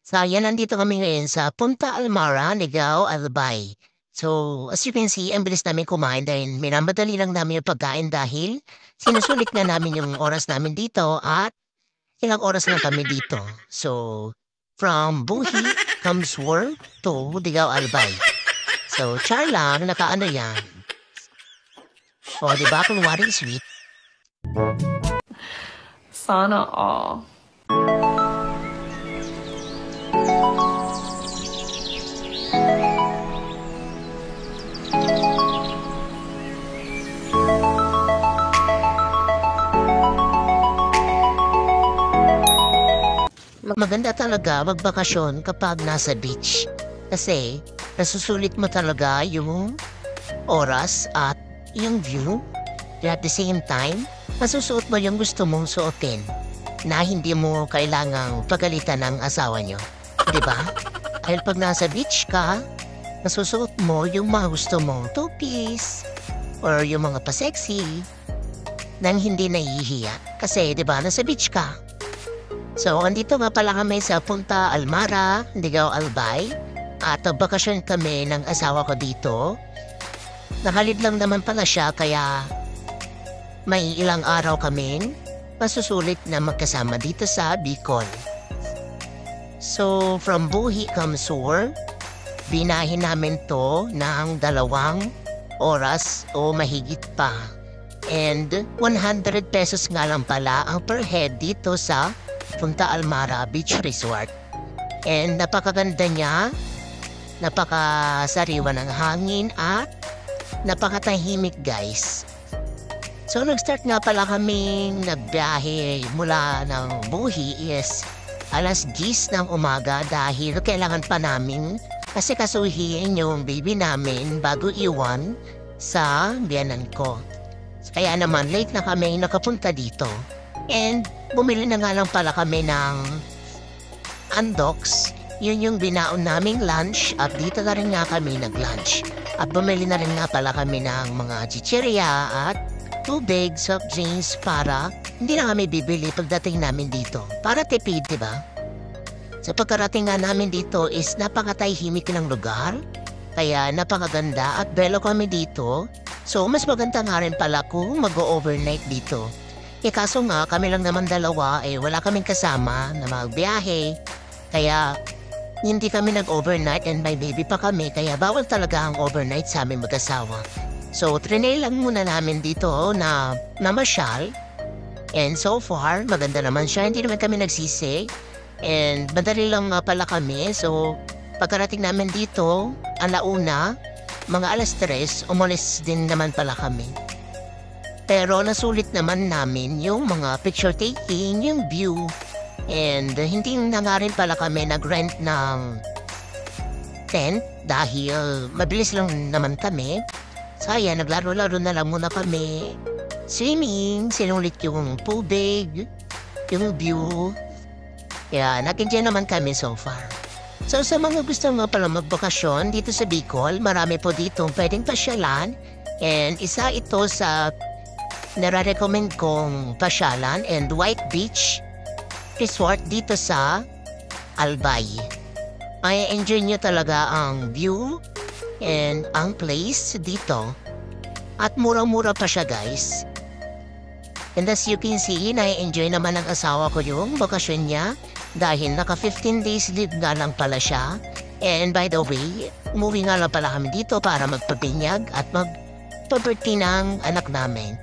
Nandito kami ngayon sa Punta Almara, Ligao, Albay. So, as you can see, ang bilis namin kumain dahil minamadali lang namin yung pagkain dahil sinusulit na namin yung oras namin dito at ilang oras lang kami dito. So, from Buhi comes World to Ligao, Albay. So, char lang, nakaano yan. O, diba kung what is sweet? Sana all. Maganda talaga magbakasyon kapag nasa beach. Kasi nasusulit mo talaga yung oras at yung view. At the same time, masusuot mo yung gusto mong suotin na hindi mo kailangang pagalitan ng asawa nyo. Diba? Dahil pag nasa beach ka, nasusuot mo yung mga gusto mong two-piece or yung mga pa-sexy nang hindi nahihiya. Kasi diba, nasa beach ka. So, andito nga pala kami sa Punta Almara, Ligao, Albay. At bakasyon kami ng asawa ko dito. Nakalid lang naman pala siya kaya may ilang araw kaming masusulit na magkasama dito sa Bicol. So, from Buhi comes World, binahin namin to ng 2 oras o mahigit pa. And 100 pesos nga lang pala ang per head dito sa Punta Almara Beach Resort. And napakaganda niya, napakasariwa ng hangin at napakatahimik guys. So nag-start nga pala kaming nagbiyahe mula ng Buhi is 10:00 ng umaga dahil kailangan pa namin kasi kasuhin yung baby namin bago iwan sa biyanan ko. Kaya naman late na kami nakapunta dito. And bumili na nga lang pala kami ng Andox. Yun yung binaon naming lunch at dito na rin nga kami nag-lunch. At bumili na rin nga pala kami ng mga chichirya at tubig, soft drinks para hindi na kami bibili pagdating namin dito. Para tipid, diba? Sa pagkarating nga namin dito is napakatahimik ng lugar. Kaya napakaganda at belo kami dito. So mas maganda nga rin pala kung mag-overnight dito. Kaso nga kami lang naman dalawa wala kaming kasama na magbiyahe. Kaya hindi kami nag-overnight and may baby pa kami kaya bawal talaga ang overnight sa aming mag-asawa. So trinay lang muna namin dito na namasyal. And so far maganda naman siya, hindi naman kami nagsisi. And madali lang nga pala kami. So pagkarating namin dito, alauna, mga 3:00, umalis din naman pala kami. Pero nasulit naman namin yung mga picture taking, yung view. And hindi na nga rin pala kami nag-rent ng tent dahil mabilis lang naman kami. Saya, naglaro-laro na lang muna kami. Swimming, sinulit yung tubig, yung view. Kaya nag-enjoy naman kami so far. So sa mga gusto nga pala magbakasyon dito sa Bicol, marami po dito pwedeng pasyalan. And isa ito sa nare-recommend kong pasyalan and White Beach Resort dito sa Albay. May enjoy nyo talaga ang view and ang place dito. At murang-mura pa siya guys. And as you can see, na-enjoy naman ng asawa ko yung bakasyon niya dahil naka 15 days leave nga lang pala siya. And by the way, umuwi nga lang pala kami dito para magpabinyag at magpa-birthday ng anak namin.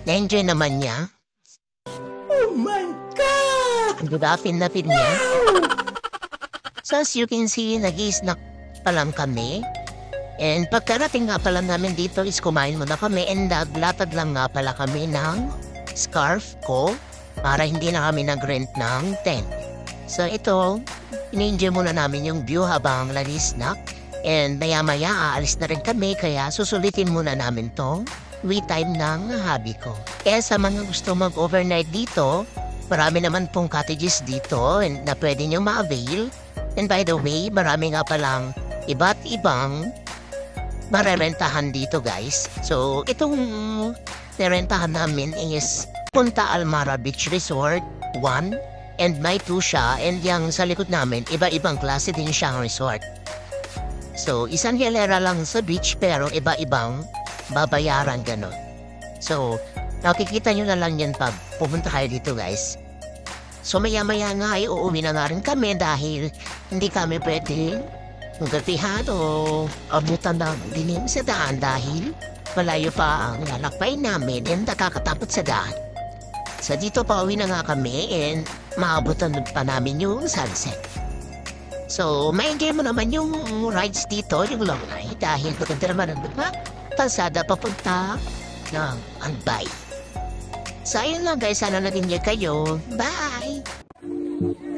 Na-enjoy naman niya. Oh my God! Gudapin na pin niya. So as you can see, nag-i-snack pa lang kami. And pagkarating nga pala namin dito is kumain muna kami and naglatag lang nga pala kami ng scarf ko para hindi na kami nag-rent ng tent. So ito, in-enjoy muna namin yung view habang nag-i-snack. And maya-maya aalis na rin kami kaya susulitin muna namin to. We time ng hobby ko. Kaya sa mga gusto mag-overnight dito, marami naman pong cottages dito na pwede nyo ma-avail. And by the way, marami nga palang iba't ibang marerentahan dito guys. So itong nirentahan namin is punta Almara Beach Resort 1 and may 2 siya, and yung sa likod namin, iba-ibang klase din siyang resort. So, isang hilera lang sa beach pero iba-ibang babayaran ganon. So, nakikita nyo na lang yan pag pupunta kayo dito guys. So, maya-maya nga ay uuwi na nga rin kami dahil hindi kami pwede gapihan o abutan ng dilim sa daan dahil malayo pa ang lalakbay namin and nakakatakot sa daan. So, dito pa uwi na nga kami and maabutan pa namin yung sunset. So, ma-enjoy mo naman yung rides dito, yung long ride, dahil maganda naman ang mga kalsada papunta ng Albay. So, ayun lang guys, sana nag-enjoy kayo. Bye!